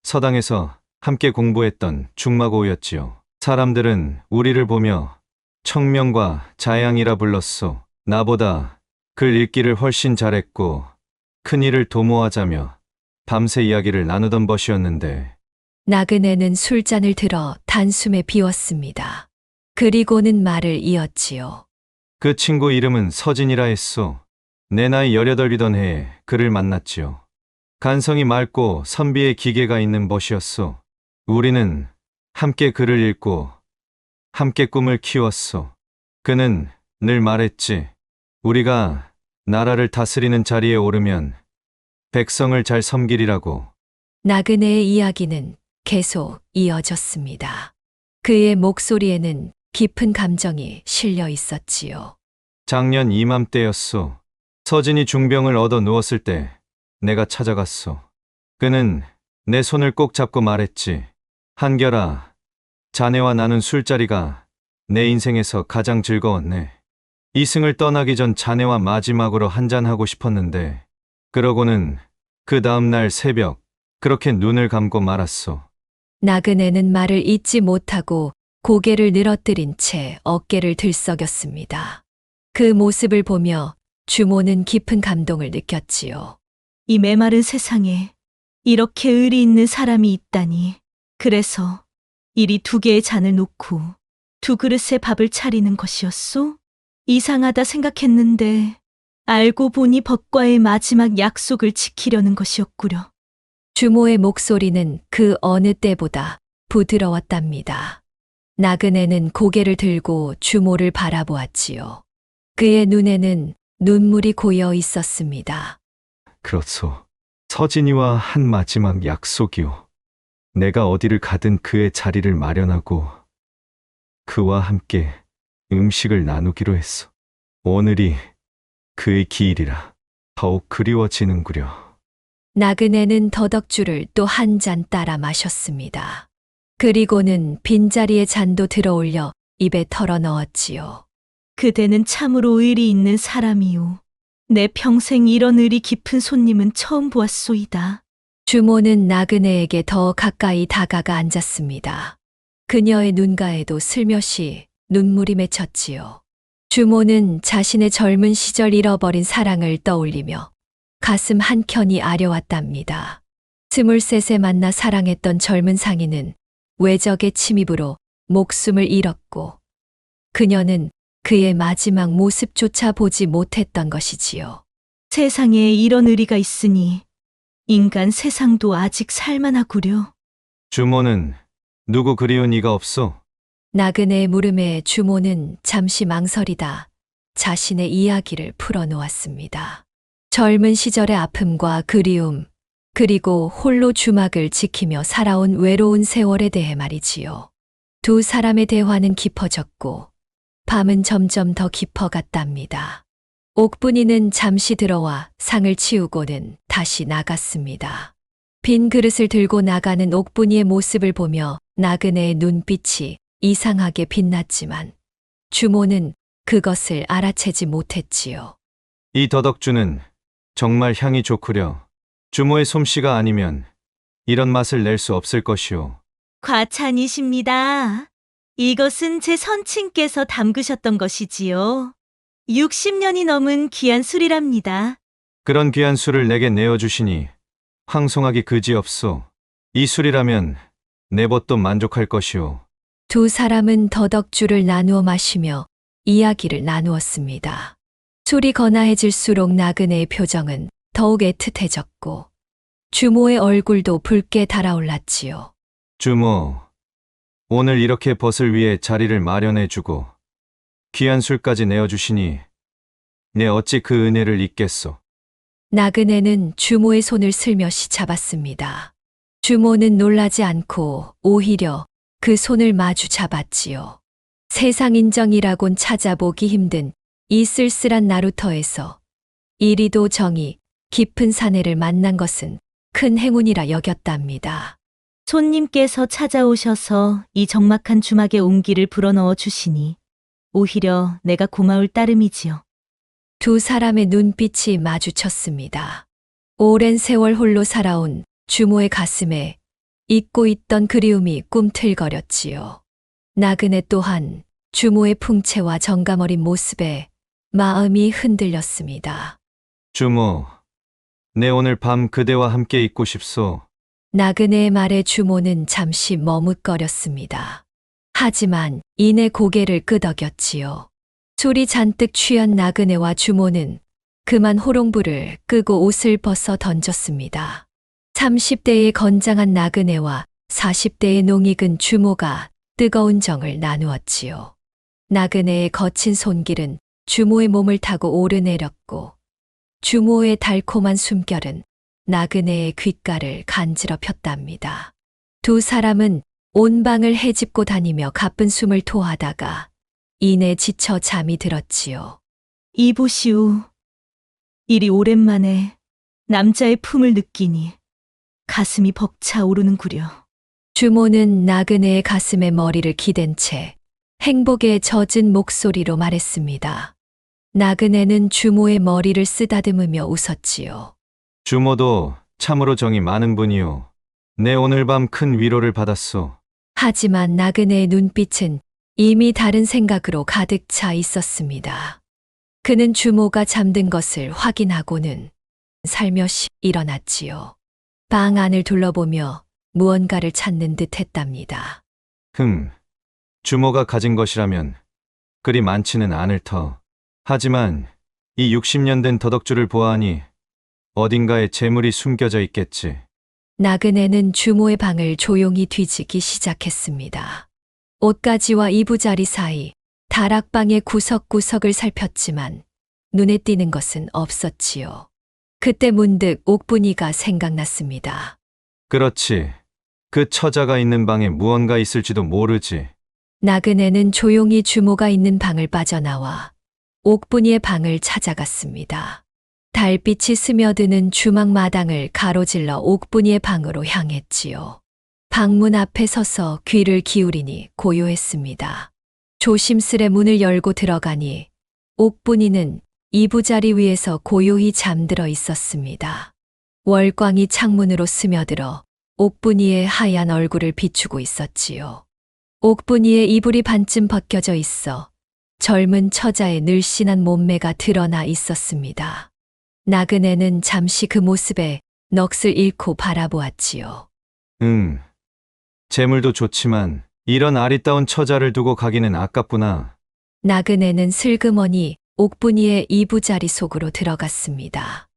서당에서 함께 공부했던 중마고우였지요. 사람들은 우리를 보며 청명과 자양이라 불렀소. 나보다 글 읽기를 훨씬 잘했고 큰일을 도모하자며 밤새 이야기를 나누던 벗이었는데 나그네는 술잔을 들어 단숨에 비웠습니다. 그리고는 말을 이었지요. 그 친구 이름은 서진이라 했소. 내 나이 18이던 해에 그를 만났지요. 간성이 맑고 선비의 기계가 있는 벗이었소. 우리는 함께 글을 읽고 함께 꿈을 키웠소. 그는 늘 말했지. 우리가 나라를 다스리는 자리에 오르면 백성을 잘 섬기리라고. 나그네의 이야기는 계속 이어졌습니다. 그의 목소리에는 깊은 감정이 실려 있었지요. 작년 이맘때였소. 서진이 중병을 얻어 누웠을 때 내가 찾아갔소. 그는 내 손을 꼭 잡고 말했지. 한결아, 자네와 나눈 술자리가 내 인생에서 가장 즐거웠네. 이승을 떠나기 전 자네와 마지막으로 한잔하고 싶었는데 그러고는 그 다음날 새벽 그렇게 눈을 감고 말았소. 나그네는 말을 잇지 못하고 고개를 늘어뜨린 채 어깨를 들썩였습니다. 그 모습을 보며 주모는 깊은 감동을 느꼈지요. 이 메마른 세상에 이렇게 의리 있는 사람이 있다니. 그래서 이리 2개의 잔을 놓고 2그릇의 밥을 차리는 것이었소? 이상하다 생각했는데 알고 보니 법과의 마지막 약속을 지키려는 것이었구려. 주모의 목소리는 그 어느 때보다 부드러웠답니다. 나그네는 고개를 들고 주모를 바라보았지요. 그의 눈에는 눈물이 고여 있었습니다. 그렇소. 서진이와 한 마지막 약속이오. 내가 어디를 가든 그의 자리를 마련하고 그와 함께 음식을 나누기로 했소. 오늘이 그의 기일이라 더욱 그리워지는구려. 나그네는 더덕주를 또 한 잔 따라 마셨습니다. 그리고는 빈자리에 잔도 들어올려 입에 털어 넣었지요. 그대는 참으로 의리 있는 사람이오. 내 평생 이런 의리 깊은 손님은 처음 보았소이다. 주모는 나그네에게 더 가까이 다가가 앉았습니다. 그녀의 눈가에도 슬며시 눈물이 맺혔지요. 주모는 자신의 젊은 시절 잃어버린 사랑을 떠올리며 가슴 한켠이 아려왔답니다. 23세 만나 사랑했던 젊은 상인은 외적의 침입으로 목숨을 잃었고 그녀는 그의 마지막 모습조차 보지 못했던 것이지요. 세상에 이런 의리가 있으니 인간 세상도 아직 살만하구려. 주모는 누구 그리운 이가 없소? 나그네의 물음에 주모는 잠시 망설이다 자신의 이야기를 풀어놓았습니다. 젊은 시절의 아픔과 그리움, 그리고 홀로 주막을 지키며 살아온 외로운 세월에 대해 말이지요. 두 사람의 대화는 깊어졌고 밤은 점점 더 깊어갔답니다. 옥분이는 잠시 들어와 상을 치우고는 다시 나갔습니다. 빈 그릇을 들고 나가는 옥분이의 모습을 보며 나그네의 눈빛이 이상하게 빛났지만 주모는 그것을 알아채지 못했지요. 이 더덕주는 정말 향이 좋구려. 주모의 솜씨가 아니면 이런 맛을 낼 수 없을 것이오. 과찬이십니다. 이것은 제 선친께서 담그셨던 것이지요. 60년이 넘은 귀한 술이랍니다. 그런 귀한 술을 내게 내어주시니 황송하기 그지없소. 이 술이라면 내 벗도 만족할 것이오. 두 사람은 더덕주를 나누어 마시며 이야기를 나누었습니다. 술이 거나해질수록 나그네의 표정은 더욱 애틋해졌고 주모의 얼굴도 붉게 달아올랐지요. 주모, 오늘 이렇게 벗을 위해 자리를 마련해주고 귀한 술까지 내어주시니 내 어찌 그 은혜를 잊겠소. 나그네는 주모의 손을 슬며시 잡았습니다. 주모는 놀라지 않고 오히려 그 손을 마주 잡았지요. 세상 인정이라곤 찾아보기 힘든 이 쓸쓸한 나루터에서 이리도 정이 깊은 사내를 만난 것은 큰 행운이라 여겼답니다. 손님께서 찾아오셔서 이 적막한 주막에 온기를 불어넣어 주시니 오히려 내가 고마울 따름이지요. 두 사람의 눈빛이 마주쳤습니다. 오랜 세월 홀로 살아온 주모의 가슴에 잊고 있던 그리움이 꿈틀거렸지요. 나그네 또한 주모의 풍채와 정감 어린 모습에 마음이 흔들렸습니다. 주모, 내 오늘 밤 그대와 함께 있고 싶소. 나그네의 말에 주모는 잠시 머뭇거렸습니다. 하지만 이내 고개를 끄덕였지요. 술이 잔뜩 취한 나그네와 주모는 그만 호롱불을 끄고 옷을 벗어 던졌습니다. 30대의 건장한 나그네와 40대의 농익은 주모가 뜨거운 정을 나누었지요. 나그네의 거친 손길은 주모의 몸을 타고 오르내렸고 주모의 달콤한 숨결은 나그네의 귓가를 간지러 폈답니다. 두 사람은 온 방을 헤집고 다니며 가쁜 숨을 토하다가 이내 지쳐 잠이 들었지요. 이보시오. 이리 오랜만에 남자의 품을 느끼니 가슴이 벅차 오르는구려. 주모는 나그네의 가슴에 머리를 기댄 채 행복에 젖은 목소리로 말했습니다. 나그네는 주모의 머리를 쓰다듬으며 웃었지요. 주모도 참으로 정이 많은 분이오. 내 오늘 밤 큰 위로를 받았소. 하지만 나그네의 눈빛은 이미 다른 생각으로 가득 차 있었습니다. 그는 주모가 잠든 것을 확인하고는 살며시 일어났지요. 방 안을 둘러보며 무언가를 찾는 듯 했답니다. 주모가 가진 것이라면 그리 많지는 않을 터. 하지만 이 60년 된 더덕주를 보아하니 어딘가에 재물이 숨겨져 있겠지. 나그네는 주모의 방을 조용히 뒤지기 시작했습니다. 옷가지와 이부자리 사이 다락방의 구석구석을 살폈지만 눈에 띄는 것은 없었지요. 그때 문득 옥분이가 생각났습니다. 그렇지. 그 처자가 있는 방에 무언가 있을지도 모르지. 나그네는 조용히 주모가 있는 방을 빠져나와 옥분이의 방을 찾아갔습니다. 달빛이 스며드는 주막 마당을 가로질러 옥분이의 방으로 향했지요. 방문 앞에 서서 귀를 기울이니 고요했습니다. 조심스레 문을 열고 들어가니 옥분이는 이부자리 위에서 고요히 잠들어 있었습니다. 월광이 창문으로 스며들어 옥분이의 하얀 얼굴을 비추고 있었지요. 옥분이의 이불이 반쯤 벗겨져 있어 젊은 처자의 늘씬한 몸매가 드러나 있었습니다. 나그네는 잠시 그 모습에 넋을 잃고 바라보았지요. 재물도 좋지만 이런 아리따운 처자를 두고 가기는 아깝구나. 나그네는 슬그머니 옥분이의 이부자리 속으로 들어갔습니다.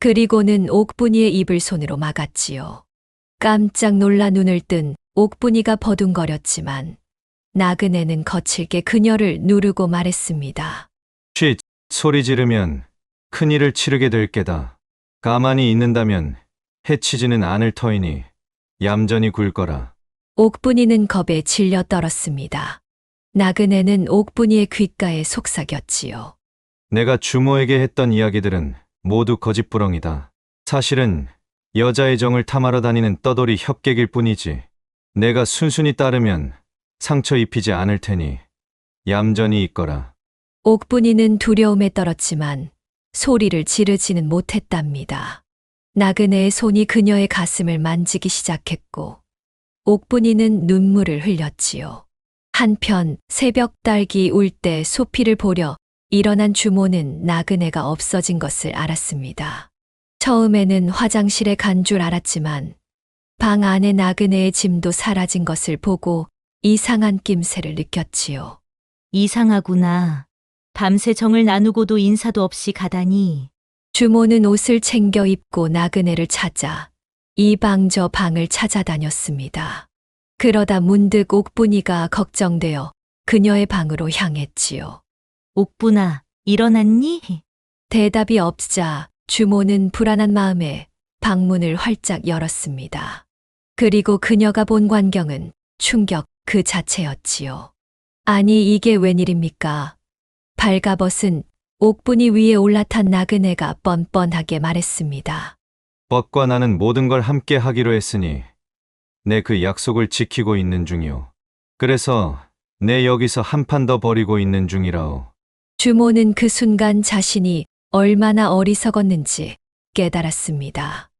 그리고는 옥분이의 입을 손으로 막았지요. 깜짝 놀라 눈을 뜬 옥분이가 버둥거렸지만 나그네는 거칠게 그녀를 누르고 말했습니다. 쉿, 소리 지르면 큰일을 치르게 될 게다. 가만히 있는다면 해치지는 않을 터이니 얌전히 굴거라. 옥분이는 겁에 질려 떨었습니다. 나그네는 옥분이의 귓가에 속삭였지요. 내가 주모에게 했던 이야기들은 모두 거짓부렁이다. 사실은 여자의 정을 탐하러 다니는 떠돌이 협객일 뿐이지. 내가 순순히 따르면 상처 입히지 않을 테니 얌전히 있거라. 옥분이는 두려움에 떨었지만 소리를 지르지는 못했답니다. 나그네의 손이 그녀의 가슴을 만지기 시작했고 옥분이는 눈물을 흘렸지요. 한편 새벽 딸기 울 때 소피를 보려 일어난 주모는 나그네가 없어진 것을 알았습니다. 처음에는 화장실에 간 줄 알았지만 방 안에 나그네의 짐도 사라진 것을 보고 이상한 낌새를 느꼈지요. 이상하구나. 밤새 정을 나누고도 인사도 없이 가다니. 주모는 옷을 챙겨 입고 나그네를 찾아 이 방 저 방을 찾아다녔습니다. 그러다 문득 옥분이가 걱정되어 그녀의 방으로 향했지요. 옥분아, 일어났니? 대답이 없자 주모는 불안한 마음에 방문을 활짝 열었습니다. 그리고 그녀가 본 광경은 충격 그 자체였지요. 아니 이게 웬일입니까? 발가벗은 옥분이 위에 올라탄 나그네가 뻔뻔하게 말했습니다. 벗과 나는 모든 걸 함께 하기로 했으니 내 그 약속을 지키고 있는 중이오. 그래서 내 여기서 한 판 더 벌이고 있는 중이라오. 주모는 그 순간 자신이 얼마나 어리석었는지 깨달았습니다.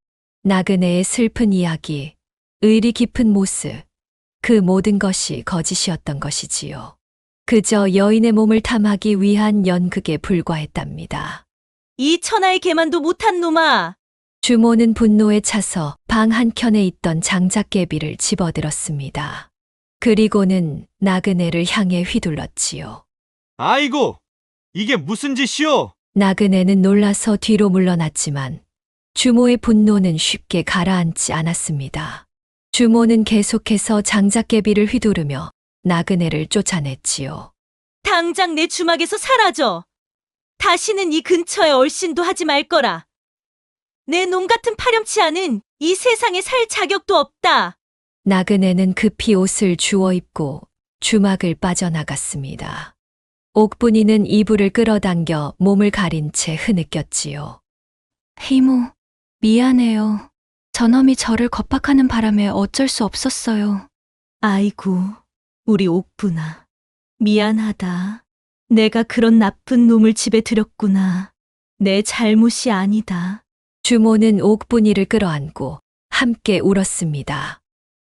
나그네의 슬픈 이야기, 의리 깊은 모습, 그 모든 것이 거짓이었던 것이지요. 그저 여인의 몸을 탐하기 위한 연극에 불과했답니다. 이 천하의 개만도 못한 놈아! 주모는 분노에 차서 방 한켠에 있던 장작개비를 집어들었습니다. 그리고는 나그네를 향해 휘둘렀지요. 아이고! 이게 무슨 짓이오? 나그네는 놀라서 뒤로 물러났지만 주모의 분노는 쉽게 가라앉지 않았습니다. 주모는 계속해서 장작개비를 휘두르며 나그네를 쫓아냈지요. 당장 내 주막에서 사라져! 다시는 이 근처에 얼씬도 하지 말거라! 내 놈 같은 파렴치 않은 이 세상에 살 자격도 없다! 나그네는 급히 옷을 주워 입고 주막을 빠져나갔습니다. 옥분이는 이불을 끌어당겨 몸을 가린 채 흐느꼈지요. 이모, 미안해요. 저놈이 저를 겁박하는 바람에 어쩔 수 없었어요. 아이고, 우리 옥분아. 미안하다. 내가 그런 나쁜 놈을 집에 들였구나. 내 잘못이 아니다. 주모는 옥분이를 끌어안고 함께 울었습니다.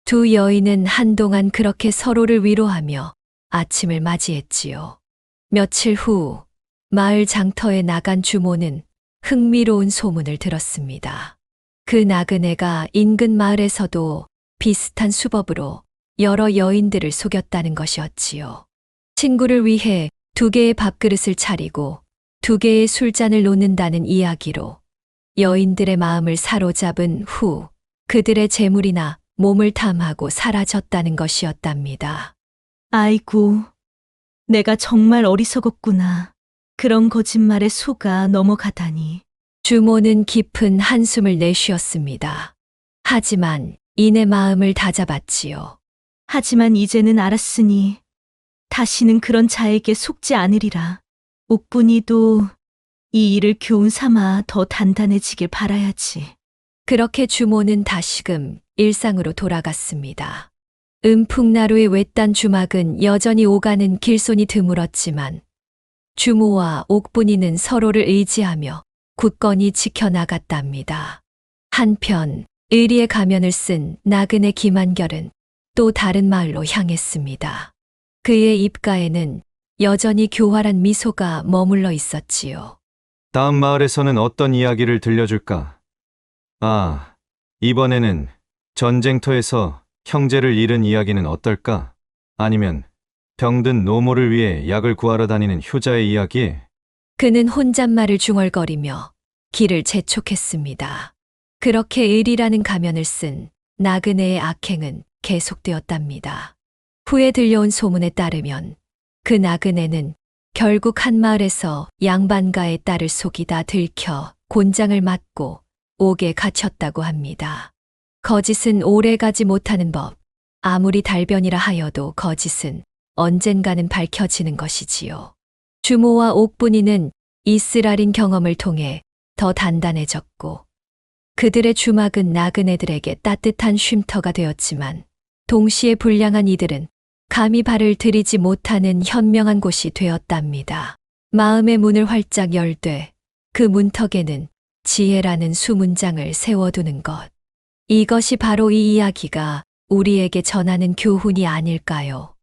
두 여인은 한동안 그렇게 서로를 위로하며 아침을 맞이했지요. 며칠 후 마을 장터에 나간 주모는 흥미로운 소문을 들었습니다. 그 나그네가 인근 마을에서도 비슷한 수법으로 여러 여인들을 속였다는 것이었지요. 친구를 위해 2개의 밥그릇을 차리고 2개의 술잔을 놓는다는 이야기로 여인들의 마음을 사로잡은 후 그들의 재물이나 몸을 탐하고 사라졌다는 것이었답니다. 아이고, 내가 정말 어리석었구나. 그런 거짓말에 속아 넘어가다니. 주모는 깊은 한숨을 내쉬었습니다. 하지만 이내 마음을 다잡았지요. 하지만 이제는 알았으니 다시는 그런 자에게 속지 않으리라. 옥분이도 이 일을 교훈 삼아 더 단단해지길 바라야지. 그렇게 주모는 다시금 일상으로 돌아갔습니다. 음풍나루의 외딴 주막은 여전히 오가는 길손이 드물었지만 주모와 옥분이는 서로를 의지하며 굳건히 지켜나갔답니다. 한편 의리의 가면을 쓴 나그네 김한결은 또 다른 마을로 향했습니다. 그의 입가에는 여전히 교활한 미소가 머물러 있었지요. 다음 마을에서는 어떤 이야기를 들려줄까? 아, 이번에는 전쟁터에서 형제를 잃은 이야기는 어떨까? 아니면 병든 노모를 위해 약을 구하러 다니는 효자의 이야기? 그는 혼잣말을 중얼거리며 길을 재촉했습니다. 그렇게 의리라는 가면을 쓴 나그네의 악행은 계속되었답니다. 후에 들려온 소문에 따르면 그 나그네는 결국 한 마을에서 양반가의 딸을 속이다 들켜 곤장을 맞고 옥에 갇혔다고 합니다. 거짓은 오래가지 못하는 법. 아무리 달변이라 하여도 거짓은 언젠가는 밝혀지는 것이지요. 주모와 옥분이는 이 쓰라린 경험을 통해 더 단단해졌고 그들의 주막은 나그네들에게 따뜻한 쉼터가 되었지만 동시에 불량한 이들은 감히 발을 들이지 못하는 현명한 곳이 되었답니다. 마음의 문을 활짝 열되 그 그 문턱에는 지혜라는 수문장을 세워두는 것. 이것이 바로 이 이야기가 우리에게 전하는 교훈이 아닐까요?